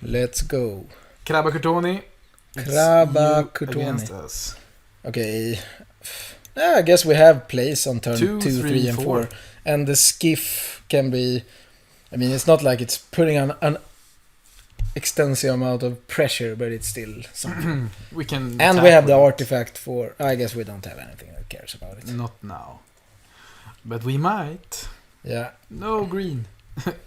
Let's go. Krabba Kurtoni. Krabba Against Kurtoni. us. Okay. I guess we have plays on turn 2, 2, 3, and 4. And the skiff can be... I mean, it's not like it's putting on an extensive amount of pressure, but it's still something. We can. And we have the artifact for... I guess we don't have anything that cares about it. Not now. But we might. Yeah. No green.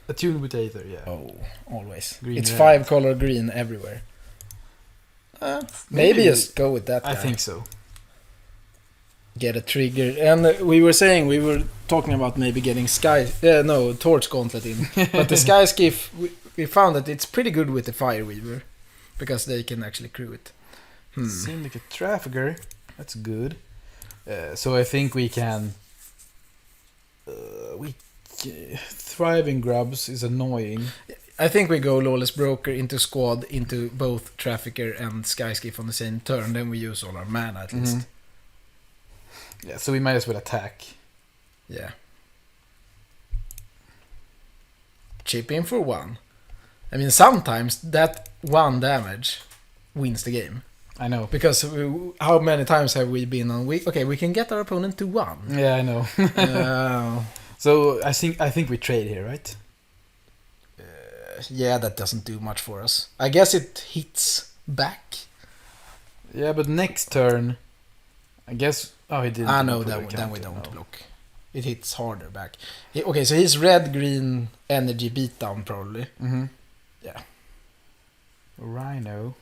Attuned with Aether, yeah. Oh, always. Green It's red. 5-color green everywhere. Maybe just go with that guy. I think so. Get a trigger. And we were talking about maybe getting Torch Gauntlet in. But the Sky Skiff, we found that it's pretty good with the Fire Weaver. Because they can actually crew it. Syndicate Trafficker. That's good. So I think we can... Thriving Grubs is annoying. I think we go Lawless Broker into Squad, into both Trafficker and Sky Skiff on the same turn. Then we use all our mana at least. Yeah, so we might as well attack. Yeah. Chip in for 1. I mean, sometimes that 1 damage wins the game. I know. Because how many times have we been on... we can get our opponent to 1. Yeah, I know. So I think we trade here, right? Yeah, that doesn't do much for us. I guess it hits back. Yeah, but next turn, I guess... Oh, he didn't. No, then we don't block. It hits harder back. Okay, so he's red-green energy beatdown probably. Mm-hmm. Yeah. Rhino.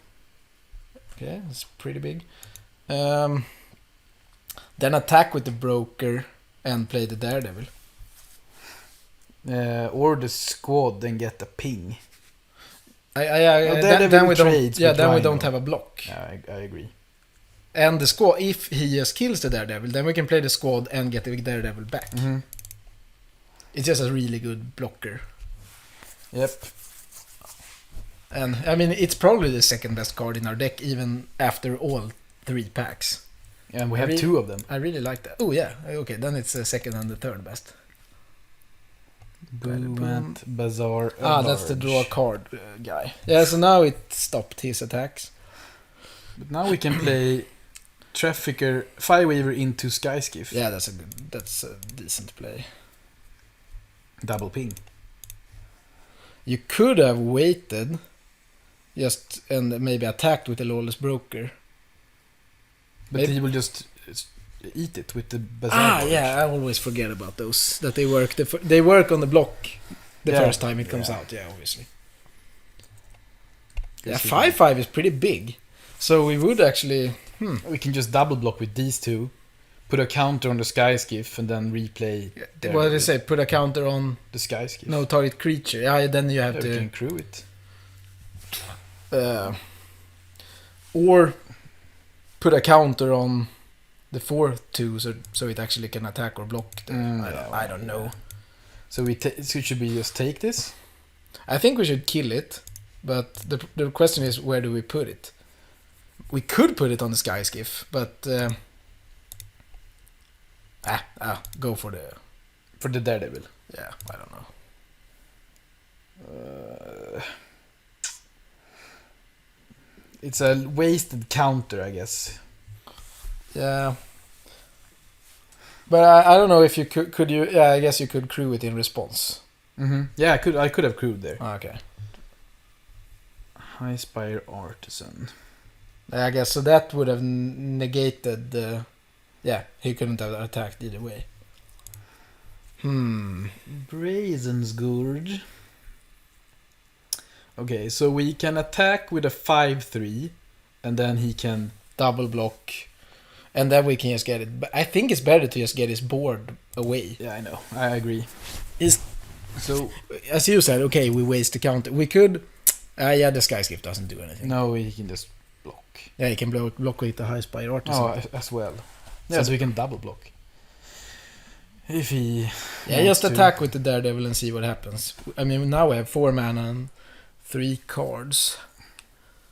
Okay, that's pretty big. Then attack with the broker and play the Daredevil. Or the squad, then get the ping. Then we don't. Yeah, then we don't have a block. Yeah, I agree. And the squad, if he just kills the Daredevil, then we can play the squad and get the Daredevil back. Mm-hmm. It's just a really good blocker. Yep. And I mean, it's probably the second best card in our deck, even after all 3 packs. And we have 2 of them. I really like that. Oh yeah, okay, then it's the second and the third best. Boom. Bazaar. That's the draw card guy. Yeah, so now it stopped his attacks. But now we can play Trafficker, Fireweaver into Skyskiff. Yeah, that's a decent play. Double ping. You could have waited, and maybe attacked with the Lawless Broker. But he will just eat it with the Bazaar. Yeah, I always forget about those. That they work. They work on the block the first time it comes out. Yeah, obviously. Yeah, 5/5 is pretty big. So we would actually... We can just double block with these 2, put a counter on the Skyskiff, and then replay... What did they say? Put a counter on... the Skyskiff. No, target creature. Yeah, then you have We to... can crew it. Or put a counter on the 4/2 so it actually can attack or block. I don't know. So should we just take this? I think we should kill it, but the question is, where do we put it? We could put it on the Sky Skiff, but go for the Daredevil. Yeah, I don't know. It's a wasted counter, I guess. Yeah, but I don't know if you could you. Yeah, I guess you could crew it in response. Mm-hmm. Yeah, I could have crewed there. Okay. High Spire Artisan. I guess so. That would have negated the... Yeah, he couldn't have attacked either way. Brazen Scourge. Okay, so we can attack with a 5/3, and then he can double block, and then we can just get it. But I think it's better to just get his board away. Yeah, I know. I agree. So, as you said, okay, we waste the counter. We could... the Skyskiff doesn't do anything. No, he can just block. Yeah, he can block with the High Spire Artisan. Oh, as well. Yeah, so we can double block. If he... Yeah, just attack with the Daredevil and see what happens. I mean, now we have 4 mana and 3 cards.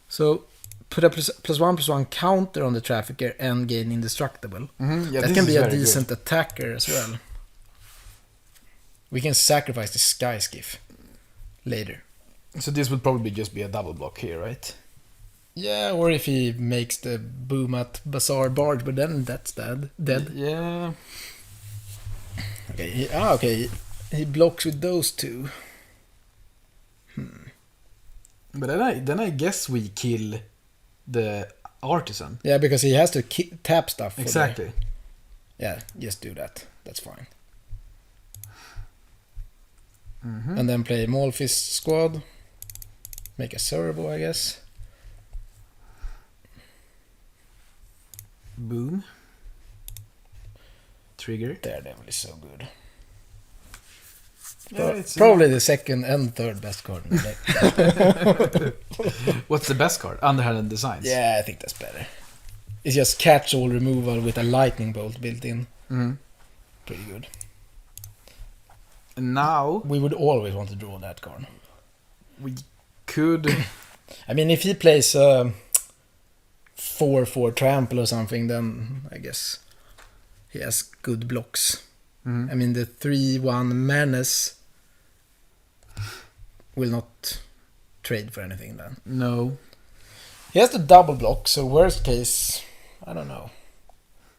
So, put a +1/+1 counter on the Trafficker and gain Indestructible. Mm-hmm. Yeah, that can be a decent attacker as well. We can sacrifice the Sky Skiff later. So this would probably just be a double block here, right? Yeah, or if he makes the boom at Bazaar Barge, but then that's dead. Yeah. Okay, okay. He blocks with those two. But then I guess we kill the artisan. Yeah, because he has to tap stuff. Exactly. Yeah, just do that. That's fine. Mm-hmm. And then play Malfist squad. Make a servo, I guess. Boom. Trigger. Daredevil is so good. Yeah, it's Probably the second and third best card in the deck. What's the best card? Underhanded Designs. Yeah, I think that's better. It's just catch-all removal with a lightning bolt built in. Mm-hmm. Pretty good. And now We would always want to draw that card. we could. I mean, if he plays 4/4 trample or something, then I guess he has good blocks. Mhm. I mean, the 3/1 menace will not trade for anything then. No. He has the double block, so worst case, I don't know,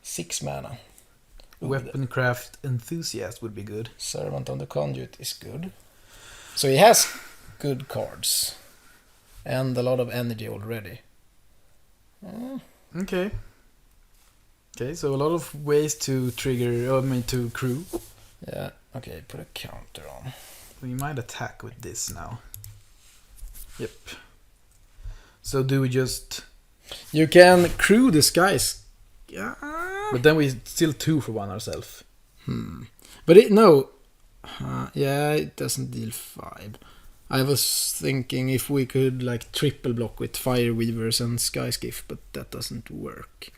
6 mana. Weaponcraft Enthusiast would be good. Servant on the Conduit is good. So he has good cards. And a lot of energy already. Okay. Okay, so a lot of ways to trigger, to crew. Yeah, okay, put a counter on. We might attack with this now. Yep. So do we just... You can crew the skies. Yeah. But then we still 2 for 1 ourselves. But it doesn't deal 5. I was thinking if we could like triple block with Fire Weavers and Sky Skiff, but that doesn't work.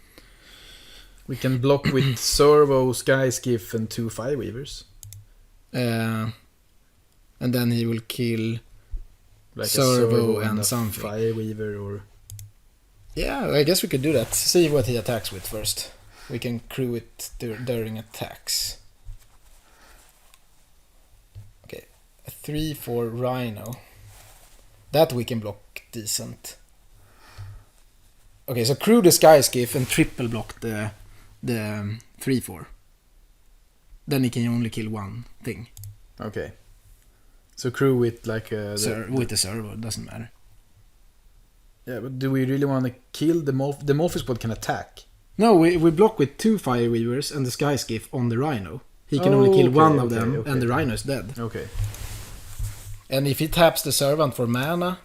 We can block with Servo, Sky Skiff and 2 Fireweavers. And then he will kill Like Servo a and a something. Fireweaver or... Yeah, I guess we could do that. See what he attacks with first. We can crew it during attacks. Okay, a 3/4 Rhino. That we can block decent. Okay, so crew the Sky Skiff and triple block the 3/4. Then he can only kill one thing. Okay. So crew with like a... With the servo, it doesn't matter. Yeah, but do we really want to kill the Morph? The Morph Squad can attack. No, we block with 2 Fire Weavers and the Sky Skiff on the Rhino. He can only kill one of them and the Rhino is dead. Okay. And if he taps the Servant for mana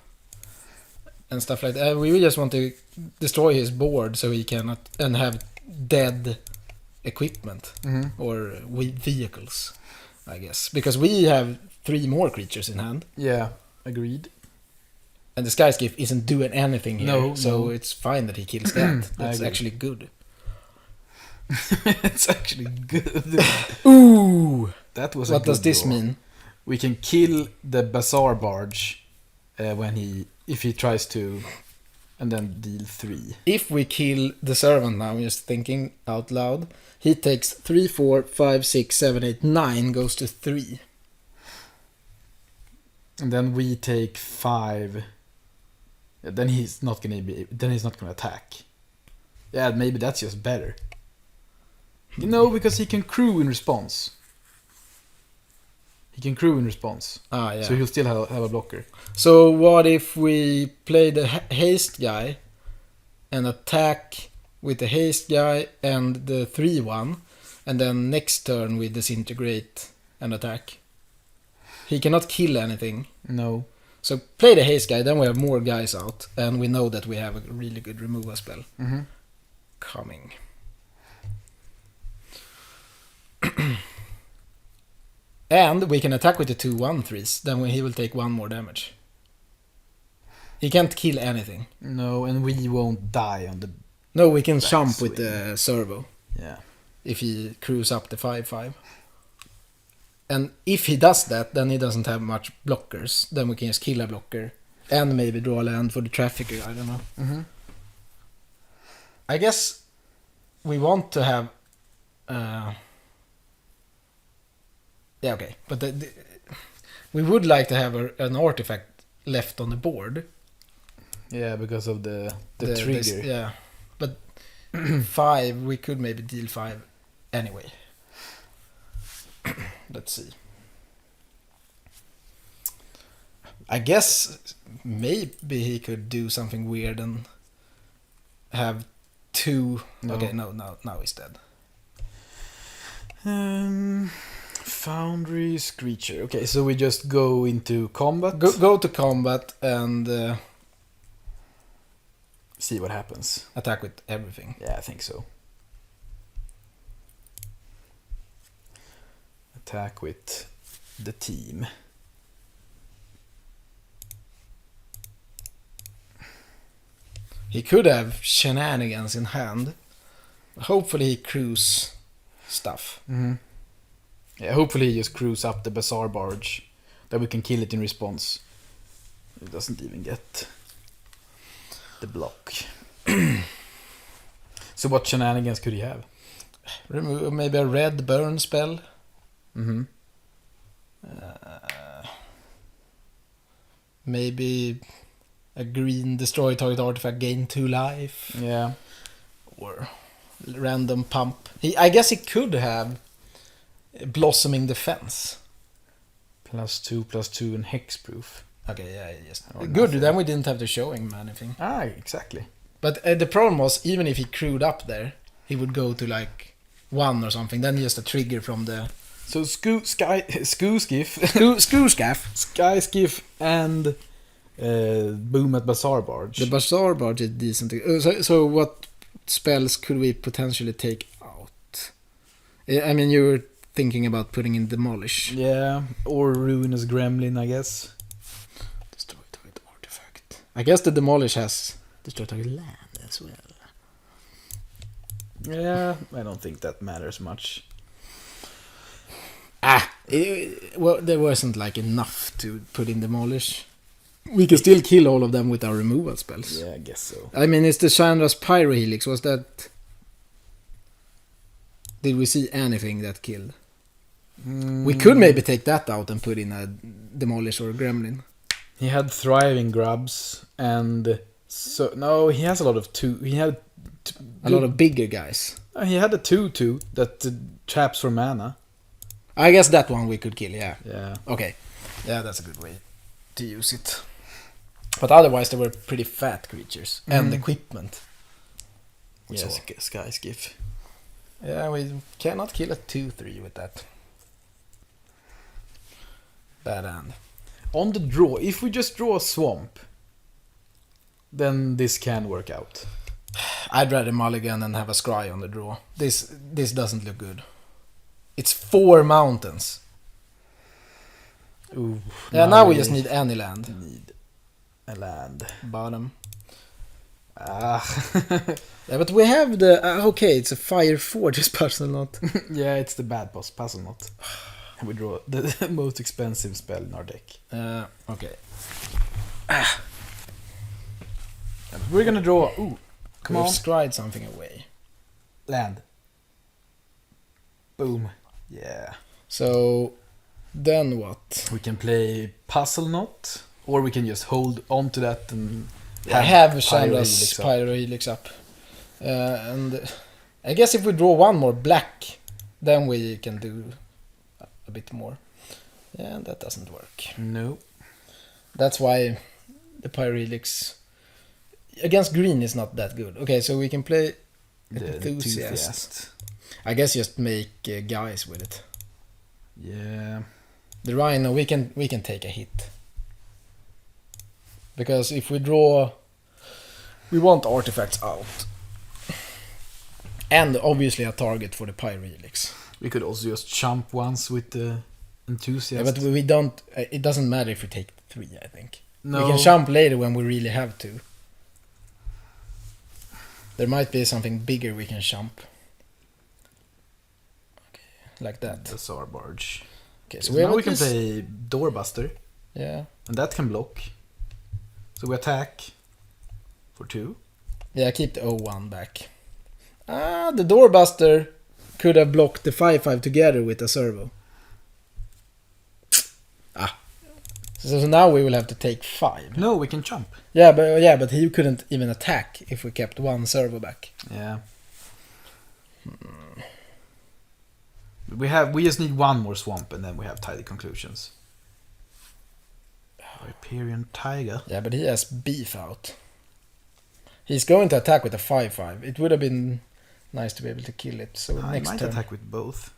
and stuff like that, we just want to destroy his board so he cannot and have dead equipment or vehicles, I guess. Because we have 3 more creatures in hand. Yeah, agreed. And the Sky Skiff isn't doing anything here, so no. it's fine that he kills that. That's agree. actually good. It's actually good. Ooh! That was. What does this mean? We can kill the Bazaar Barge if he tries to, and then deal 3. If we kill the Servant now, I'm just thinking out loud, he takes 3, 4, 5, 6, 7, 8, 9, goes to 3. And then we take 5. Yeah, then he's not gonna attack. Yeah, maybe that's just better. You know, because he can crew in response. Ah, yeah. So he'll still have a blocker. So what if we play the haste guy and attack with the haste guy and the 3/1, and then next turn we disintegrate and attack? He cannot kill anything. No. So play the haste guy, then we have more guys out, and we know that we have a really good removal spell coming. And we can attack with the 2/1/3s, then he will take 1 more damage. He can't kill anything. No, and we won't die on the... No, we can Back jump with swing. the servo Yeah. if he crews up the 5/5. And if he does that, then he doesn't have much blockers. Then we can just kill a blocker and maybe draw land for the trafficker. I don't know. I guess we want to have. Yeah, okay, but we would like to have an artifact left on the board. Yeah, because of the trigger. Yeah, but 5, we could maybe deal 5 anyway. Let's see. I guess maybe he could do something weird and have 2. No. Okay, no, now he's dead. Foundry Screecher. Okay, so we just go into combat. Go to combat and See what happens. attack with everything. Yeah, I think so. Attack with the team. He could have shenanigans in hand. Hopefully he crews stuff. Mm-hmm. Yeah, hopefully he just crews up the Bazaar Barge. That we can kill it in response. It doesn't even get the block. So what shenanigans could he have? Remove maybe a red burn spell. Mm-hmm. Maybe a green destroy target artifact, gain 2 life. Yeah. Or random pump. I guess he could have blossoming defense. +2/+2 and hexproof. Okay, yeah, yes. Or Good, nothing. then we didn't have to show him anything. Ah, exactly. But the problem was, even if he crewed up there, he would go to like 1 or something. Then just a trigger from the So Skooskiff, Screwscaff. Skyskiff and Boom at Bazaar Barge. The Bazaar Barge is decent. So what spells could we potentially take out? I mean, you were thinking about putting in Demolish. Yeah, or Ruinous Gremlin, I guess. Destroy target artifact. I guess the Demolish has destroy target land as well. Yeah, I don't think that matters much. Well, there wasn't like enough to put in Demolish. We can still kill all of them with our removal spells. Yeah, I guess so. I mean, it's the Chandra's Pyrohelix. Was that... Did we see anything that killed? We could maybe take that out and put in a Demolish or a Gremlin. He had Thriving Grubs and so no, he has a lot of He had A lot of bigger guys. He had a 2/2 that traps for mana. I guess that one we could kill, yeah. Yeah. Okay. Yeah, that's a good way to use it. But otherwise, they were pretty fat creatures. And equipment. Yes, Skyskiff. Yeah, we cannot kill a 2/3 with that. Bad hand. On the draw, if we just draw a swamp, then this can work out. I'd rather mulligan and have a scry on the draw. This doesn't look good. It's 4 mountains. Ooh, Yeah, now we just need any land. Need a land. Bottom. Ah. Yeah, but we have the... okay, it's a Fire Fortress puzzle knot. Yeah, it's the bad boss puzzle knot. We draw the most expensive spell in our deck. Okay. We're gonna draw. Ooh, come We've on, scried something away. land. Boom. Yeah. So, then what? We can play puzzle knot, or we can just hold on to that and Have Pyrohelix Chandra's up. Pyrohelix up. And I guess if we draw one more black, then we can do a bit more. Yeah, that doesn't work. No. That's why the Pyrohelix against green is not that good. Okay, so we can play The Enthusiast. I guess just make guys with it. Yeah. The Rhino, we can take a hit. Because if we draw... We want artifacts out. And obviously a target for the Pyrohelix. We could also just chump once with the Enthusiast. Yeah, but we don't... It doesn't matter if we take 3, I think. No. We can jump later when we really have to. There might be something bigger we can jump. Okay, like that. Bazaar Barge. Okay, So so now we at can least- play Doorbuster, Yeah. and that can block. So we attack for 2. Yeah, keep the 0-1 back. The Doorbuster could have blocked the 5-5 together with a servo. So now we will have to take 5. No, we can jump. Yeah, but he couldn't even attack if we kept 1 servo back. Yeah. We just need 1 more swamp and then we have tidy conclusions. Hyperion Tiger. Yeah, but he has beef out. He's going to attack with a 5/5. It would have been nice to be able to kill it. So He next might turn. attack with both.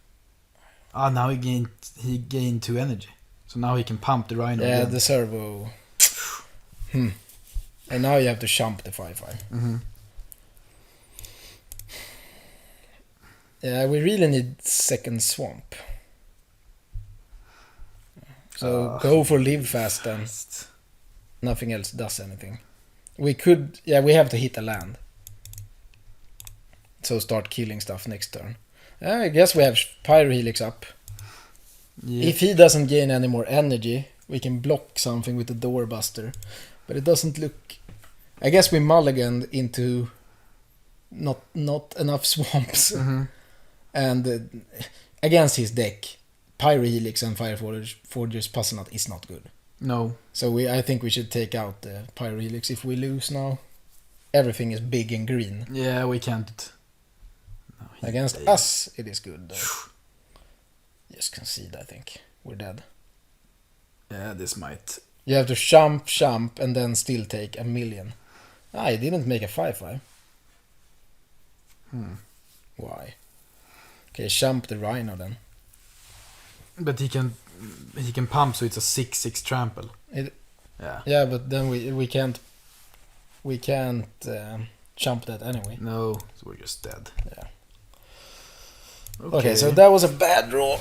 Now he gained 2 energy. So now he can pump the Rhino Yeah, again. the servo. And now you have to jump the 5/5. Mm-hmm. Yeah, we really need second swamp. So go for live fast then. Nothing else does anything. We have to hit a land. So start killing stuff next turn. I guess we have Pyro Helix up. Yeah. If he doesn't gain any more energy, we can block something with the Doorbuster. But it doesn't look... I guess we mulliganed into not enough swamps. Mm-hmm. And against his deck, Pyro Helix and Fire Forger's Puzzle Knot is not good. No. So I think we should take out the Pyro Helix if we lose now. Everything is big and green. Yeah, we can't. No, Against us, it is good though. Just concede, I think. We're dead. Yeah, this might. You have to jump, and then still take 1,000,000. I didn't make a 5/5. Why? Okay, jump the Rhino then. But he can pump, so it's a 6/6 trample. Yeah. Yeah, but then we can't jump that anyway. No, so we're just dead. Yeah. Okay, so that was a bad draw.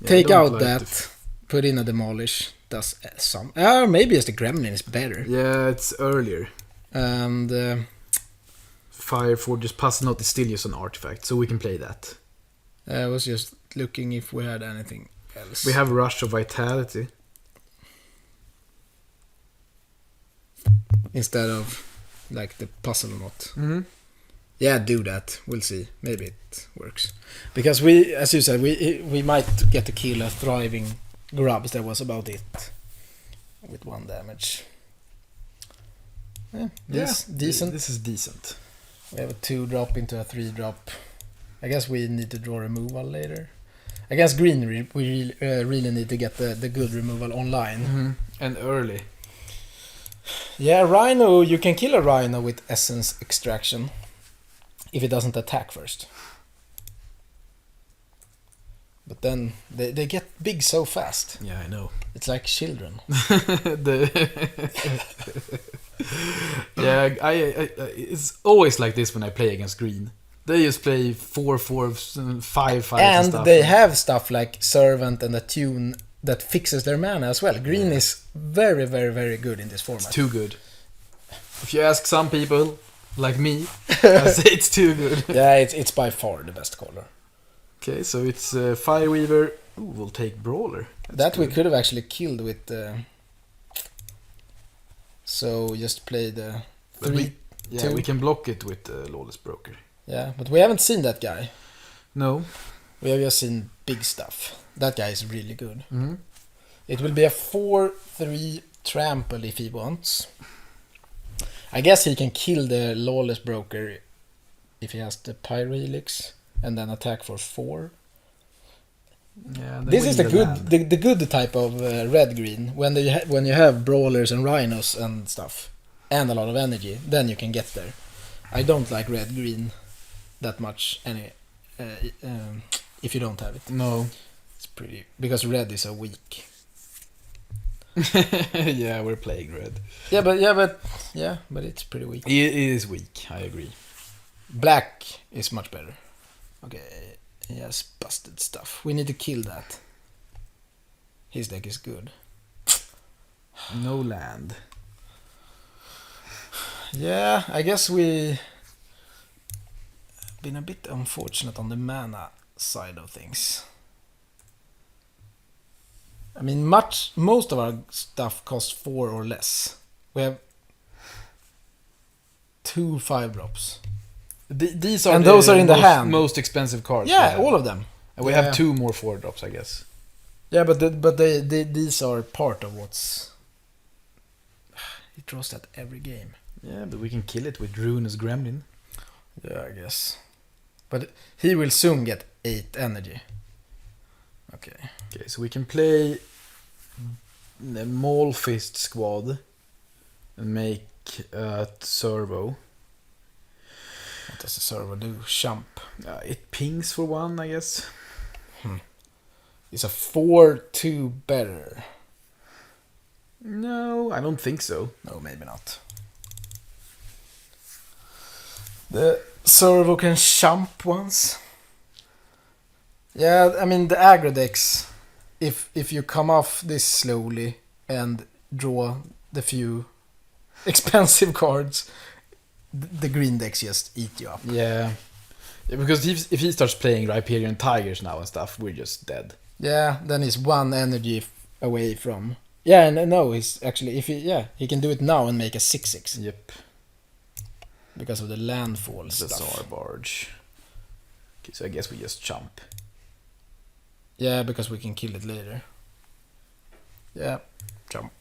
Take out that. Put in a demolish. Does some. Maybe as the gremlin is better. Yeah, it's earlier. And Fire Forger's Puzzle Knot is still just an artifact, so we can play that. I was just looking if we had anything else. We have Rush of Vitality. Instead of like the puzzle knot. Mm-hmm. Yeah, do that. We'll see. Maybe it works. Because we, as you said, we might get to kill a thriving grubs. That was about it. With 1 damage. Yeah, decent. This is decent. We have a 2-drop into a 3-drop. I guess we need to draw removal later. I guess green we really need to get the good removal online. Mm-hmm. And early. Yeah, Rhino, you can kill a Rhino with Essence Extraction. If it doesn't attack first. But then they get big so fast. Yeah, I know. It's like children. Yeah, I it's always like this when I play against green. They just play 4/4, 5/5 and stuff. They have stuff like Servant and a tune that fixes their mana as well. Green is very, very, very good in this format. It's too good. If you ask some people, like me, I say it's too good. Yeah, it's by far the best color. Okay, so it's Fireweaver. Ooh, we'll take Brawler. That's we good. could have actually killed with... So just play the 3... We can block it with Lawless Broker. Yeah, but we haven't seen that guy. No. We have just seen big stuff. That guy is really good. Mm-hmm. It will be a 4/3 trample if he wants. I guess he can kill the Lawless Broker if he has the Pyro Helix and then attack for 4. Yeah, This is the good type of red-green. When you have brawlers and rhinos and stuff and a lot of energy, then you can get there. I don't like red-green that much if you don't have it. No. It's pretty... Because red is so weak. Yeah, we're playing red. But it's pretty weak. It is weak, I agree. Black is much better. Okay, he has busted stuff. We need to kill that. His deck is good. No land. Yeah, I guess we been a bit unfortunate on the mana side of things. I mean, most of our stuff costs 4 or less. We have 2 5-drops. These are And those are in the hand. most expensive cards. Yeah, all of them. And we have 2 more 4-drops, I guess. Yeah, but these are part of what's... He draws that every game. Yeah, but we can kill it with Ruinous Gremlin. Yeah, I guess. But he will soon get 8 energy. Okay. Okay, so we can play the Maul Fist squad and make a servo. What does the servo do? Jump. It pings for 1, I guess. It's a 4-2 better. No, I don't think so. No, maybe not. The servo can jump once. Yeah, I mean the aggro decks, if you come off this slowly and draw the few expensive cards, the green decks just eat you up. Yeah, because if he starts playing Rhyperion Tigers now and stuff, we're just dead. Yeah, then he's 1 energy away from... Yeah, no, he's actually... he can do it now and make a 6/6. Yep. Because of the landfall Bizarre stuff. Barge. Okay, so I guess we just jump. Yeah, because we can kill it later. Yeah, jump.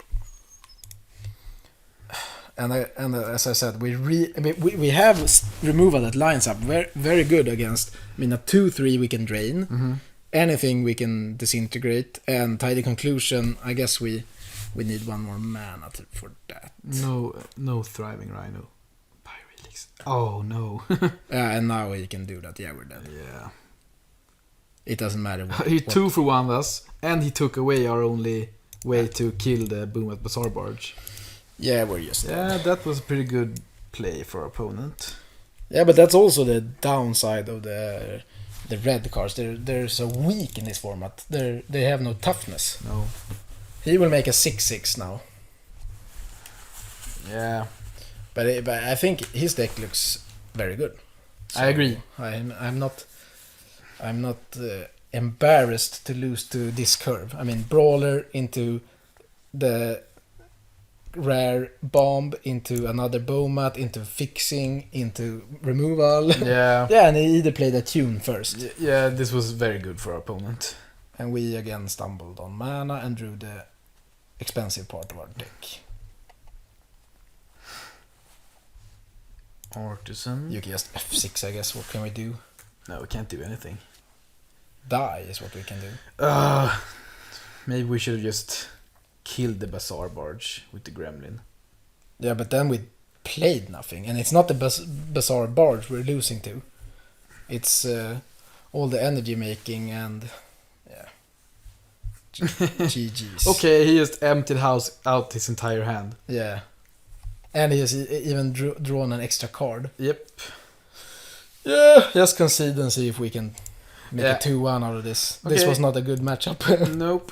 And as I said, we have removal that lines up very, very good against... I mean, a 2/3 we can drain. Mm-hmm. Anything we can disintegrate. And Tidy Conclusion, I guess we need 1 more mana for that. No Thriving Rhino. Pyrelix. Oh, no. Yeah, and now he can do that. Yeah, we're dead. Yeah. It doesn't matter what... He 2 for 1 us, and he took away our only way to kill the Boom at Bizarre Barge. Yeah, we're just dead. Yeah, that was a pretty good play for our opponent. Yeah, but that's also the downside of the red cards. They're so weak in this format. They have no toughness. No. He will make a 6/6 now. Yeah. But I think his deck looks very good. So I agree. I'm not embarrassed to lose to this curve. I mean, Brawler into the rare bomb, into another Bomat, into fixing, into removal. Yeah. Yeah, and he either played a tune first. Yeah, this was very good for our opponent. And we again stumbled on mana and drew the expensive part of our deck. Artisan. You can just F6, I guess. What can we do? No, we can't do anything. Die is what we can do. Maybe we should have just killed the Bazaar Barge with the Gremlin. Yeah, but then we played nothing. And it's not the Bazaar Barge we're losing to. It's all the energy making and... Yeah. GG's. Okay, he just emptied out his entire hand. Yeah. And he has even drawn an extra card. Yep. Yeah, just concede and see if we can make Yeah. a 2-1 out of this. Okay. This was not a good matchup. Nope.